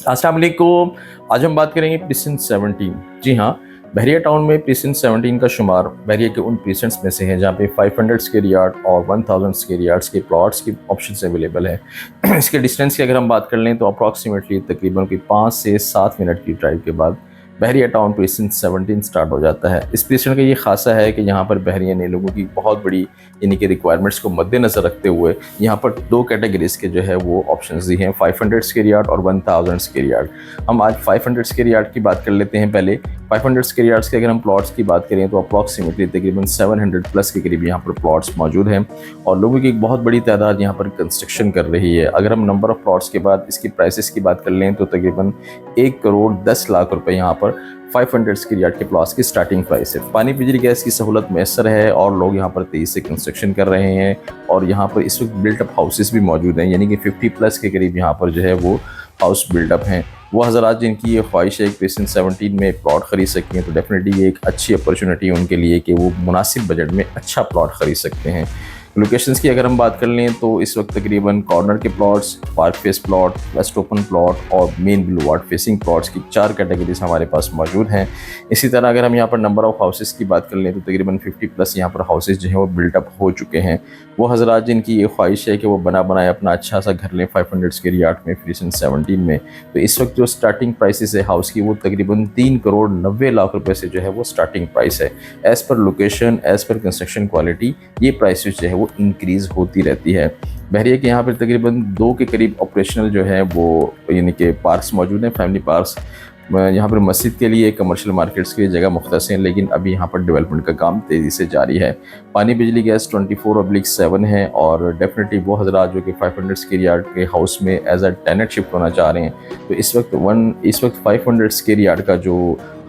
अस्सलाम वालेकुम। आज हम बात करेंगे प्रीसिंट 17। जी हाँ, बहरिया टाउन में प्रीसिंट 17 का शुमार बहरिया के उन प्रीसिंट्स में से है जहाँ पे 500 स्क्वायर यार्ड और 1000 स्क्वायर यार्ड्स के प्लॉट्स की ऑप्शंस अवेलेबल है। इसके डिस्टेंस की अगर हम बात कर लें तो अप्रॉक्सीमेटली तकरीबन कोई 5 से 7 मिनट की ड्राइव के बाद बहरिया टाउन प्रीसिंट 17 स्टार्ट हो जाता है। इस प्रीसिंट का ये खासा है कि यहाँ पर बहरिया ने लोगों की बहुत बड़ी यानी कि रिक्वायरमेंट्स को मद्देनज़र रखते हुए यहाँ पर 2 कैटेगरीज के जो है वो ऑप्शंस दी हैं, 500 स्क्वायर यार्ड और 1000 स्क्वायर यार्ड। हम आज 500 स्क्वायर यार्ड की बात कर लेते हैं। पहले 500 स्क्वायर यार्ड्स के अगर हम प्लॉट्स की बात करें तो अप्रॉक्सीमेटली तकरीबन 700 प्लस के करीब यहाँ पर प्लॉट्स मौजूद हैं और लोगों की एक बहुत बड़ी तादाद यहाँ पर कंस्ट्रक्शन कर रही है। अगर हम नंबर ऑफ़ प्लॉट्स के बाद इसकी प्राइसेस की बात कर लें तो तकरीबन 1 करोड़ 10 लाख रुपए यहाँ पर 500 स्क्वायर यार्ड के प्लॉट्स की स्टार्टिंग प्राइस है। पानी बिजली गैस की सहूलत मैसर है और लोग यहाँ पर तेज़ी से कंस्ट्रक्शन कर रहे हैं और यहाँ पर इस वक्त बिल्टअप हाउसेस भी मौजूद हैं, यानी कि 50 प्लस के करीब यहाँ पर जो है वो हाउस बिल्डअप हैं। वो हज़रात जिनकी ये ख्वाहिश है कि प्रीसिंट 17 में प्लॉट ख़रीद सकें तो डेफिनेटली ये एक अच्छी अपॉर्चुनिटी है उनके लिए कि वो मुनासिब बजट में अच्छा प्लॉट ख़रीद सकते हैं। लोकेशंस की अगर हम बात कर लें तो इस वक्त तकरीबन कॉर्नर के plots, park face plot, waste open plot और मेन बुलवार्ड फेसिंग प्लॉट्स की 4 कैटेगरीज हमारे पास मौजूद हैं। इसी तरह अगर हम यहाँ पर नंबर ऑफ़ हाउसेस की बात कर लें तो तकरीबन 50 प्लस यहाँ पर हाउसेस जो हैं वो बिल्टअप हो चुके हैं। वो हज़रात जिनकी ये ख्वाहिश है कि वो बना बनाए अपना अच्छा सा घर लें 500 स्क्वायर यार्ड में प्रीसिंट 17 में, तो इस वक्त जो स्टार्टिंग प्राइसेस है हाउस की वो तकरीबन 3 करोड़ 90 लाख रुपए से जो है वो स्टार्टिंग प्राइस है। As per location, as per construction quality ये प्राइसेस जो है वो इंक्रीज़ होती रहती है। बहरिया के यहाँ पर तकरीबन 2 के करीब ऑपरेशनल जो है वो यानी कि पार्क्स मौजूद हैं, फैमिली पार्क्स। यहाँ पर मस्जिद के लिए, कमर्शियल मार्केट्स के लिए जगह मुख्तस हैं, लेकिन अभी यहाँ पर डेवलपमेंट का काम तेज़ी से जारी है। पानी बिजली गैस 24/7 है और डेफिनेटली वो हज़रात जो कि 500 स्क्वायर यार्ड के हाउस में एज अ टेनेंट शिफ्ट होना चाह रहे हैं तो इस वक्त 500 स्क्वायर यार्ड का जो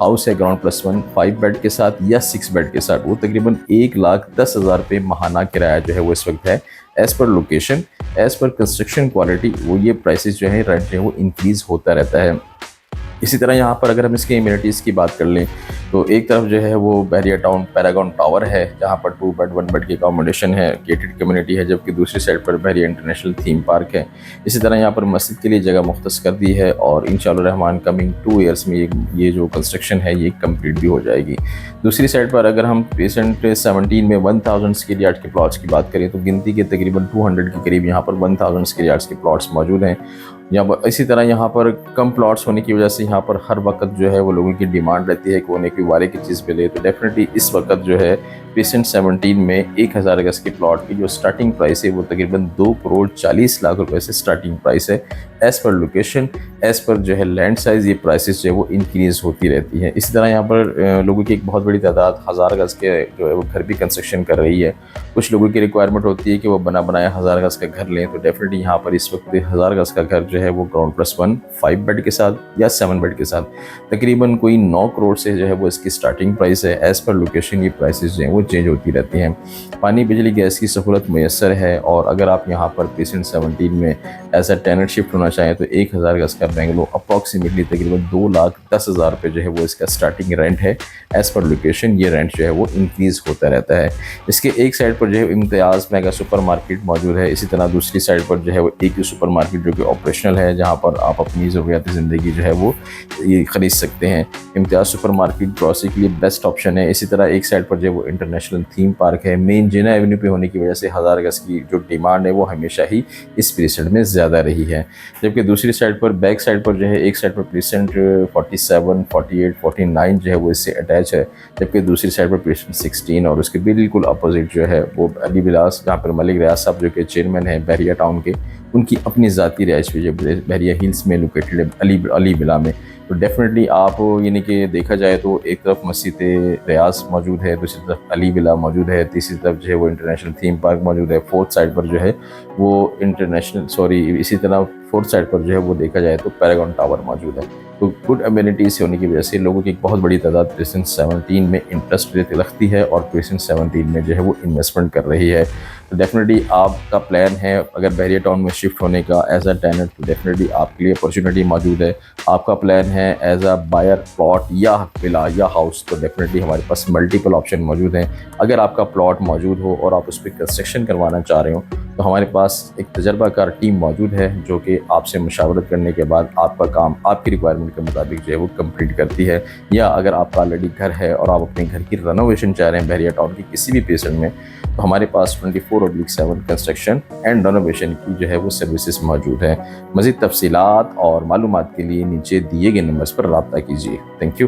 हाउस है ग्राउंड प्लस 1 5 बेड के साथ या 6 बेड के साथ वो तकरीबन 1,10,000 रुपये माहाना किराया जो है वो इस वक्त है। As per location, as per construction quality वो ये प्राइसेस जो है रेंट जो है वो इंक्रीज़ होता रहता है। इसी तरह यहाँ पर अगर हम इसके इम्यूनिटीज़ की बात कर लें तो एक तरफ जो है वो बहरिया टाउन पैरागॉन टावर है जहाँ पर 2 बेड 1 बेड की अकोमोडेशन है, गेटेड कम्युनिटी है, जबकि दूसरी साइड पर बहरिया इंटरनेशनल थीम पार्क है। इसी तरह यहाँ पर मस्जिद के लिए जगह मुख्तस कर दी है और इंशाअल्लाह रहमान कमिंग 2 ईयर्स में ये जो कंस्ट्रक्शन है ये कंप्लीट भी हो जाएगी। दूसरी साइड पर अगर हम प्रीसिंट 17 में 1000 स्क्वायर यार्ड के प्लॉट्स की बात करें तो गिनती के तकरीबन 200 के करीब यहाँ पर 1000 स्क्वायर यार्ड्स के प्लॉट्स मौजूद हैं। इसी तरह यहाँ पर कम प्लॉट्स होने की वजह से यहाँ पर हर वक्त जो है वो लोगों की डिमांड रहती है कि उन्हें कोई वारे की चीज़ पे ले, तो डेफिनेटली इस वक्त जो है प्रीसिंट 17 में 1000 गज के प्लॉट की जो स्टार्टिंग प्राइस है वो तकरीबन 2 करोड़ 40 लाख रुपए से स्टार्टिंग प्राइस है। As per location, as per जो है लैंड साइज़ ये प्राइसेस जो है वो इंक्रीज़ होती रहती है। इसी तरह यहाँ पर लोगों की एक बहुत बड़ी तादाद 1000 गज के जो है वो घर भी कंस्ट्रक्शन कर रही है। कुछ लोगों की रिक्वायरमेंट होती है कि वो बना बनाया 1000 गज का घर लें, तो डेफिनेटली यहाँ पर इस वक्त 1000 गज का घर जो है वो ग्राउंड प्लस 1 5 बेड के साथ या 7 बेड के साथ तकरीबन कोई 9 करोड़ से जो है वो इसकी स्टार्टिंग प्राइस है। एज़ पर लोकेशन ये प्राइसेस जो हैं वो चेंज होती रहती हैं। पानी बिजली गैस की सहूलत मैसर है और अगर आप यहाँ पर प्रीसिंट 17 में एज अ टेनेंट शिफ्ट होना चाहें तो 1000 गज का बेंगलो अप्रॉक्सीमेटली तकरीबन 2,10,000 रुपये जो है वो इसका स्टार्टिंग रेंट है। एज़ पर लोकेशन ये रेंट जो है वो इंक्रीज़ होता रहता है। इसके एक साइड पर जो है इम्तियाज़ मेगा सुपर मार्केट मौजूद है, इसी तरह दूसरी साइड पर जो है वो एक सुपर मार्केट जो कि ऑपरेशनल है जहाँ पर आप अपनी ज़रूरियात ज़िंदगी जो है वो ये ख़रीद सकते हैं। इम्तियाज़ सुपर मार्केट ग्रॉसरी के लिए बेस्ट ऑप्शन है। इसी तरह एक साइड पर जो है वो इंटरनेशनल थीम पार्क है। मेन जिना एवेन्यू पे होने की वजह से 1000 गज की जो डिमांड है वो हमेशा ही इस प्रीसेंट में ज़्यादा रही है, जबकि दूसरी साइड पर बैक साइड पर जो है एक साइड पर प्रीसेंट 47, 48, 49 जो है वो इससे अटैच है, जबकि दूसरी साइड पर प्रीसेंट 16 और उसके बिल्कुल अपोजिट जो है वो अली विलास, जहाँ पर मलिक रियाज साहब जो कि चेयरमैन है बहरिया टाउन के, उनकी अपनी ज़ाती रिहाइश भी जो बहरिया हिल्स में लोकेटेड है अली विला में। तो डेफिनेटली आप यानी कि देखा जाए तो एक तरफ मस्जिद रियाज मौजूद है, दूसरी तरफ अली विला मौजूद है, तीसरी तरफ जो है वो इंटरनेशनल थीम पार्क मौजूद है, फोर्थ साइड पर जो है वो इसी तरह फोर्थ साइड पर जो है वो देखा जाए तो पैरागॉन टावर मौजूद है। तो गुड अम्यूनिटीज़ होने की वजह से लोगों की एक बहुत बड़ी तादाद प्रीसिंट 17 में इंटरेस्ट रखती है और प्रीसिंट 17 में जो है वो इन्वेस्टमेंट कर रही है। तो डेफिनेटली आपका प्लान है अगर बहरिया टाउन में शिफ्ट होने का एज अ टेनेंट, तो डेफिनेटली आपके लिए अपॉर्चुनिटी मौजूद है। आपका प्लान है एज अ बायर प्लॉट या विला या हाउस, तो डेफिनेटली हमारे पास मल्टीपल ऑप्शन मौजूद हैं। अगर आपका प्लॉट मौजूद हो और आप उस पर कंस्ट्रक्शन करवाना चाह रहे हो, तो हमारे पास एक तजर्बाकार टीम मौजूद है जो कि आपसे मशावरत करने के बाद आपका काम आपकी रिक्वायरमेंट के मुताबिक जो है वो कंप्लीट करती है। या अगर आपका ऑलरेडी घर है और आप अपने घर की रेनोवेशन चाह रहे हैं बहरिया टाउन की किसी भी प्लेसेंट में, तो हमारे पास 24/7 कंस्ट्रक्शन एंड रेनोवेशन की जो है वो सर्विसेज मौजूद है। मज़ीद तफसीलात और मालूमात के लिए नीचे दिए गए नंबर्स पर रब्ता कीजिए। Thank you.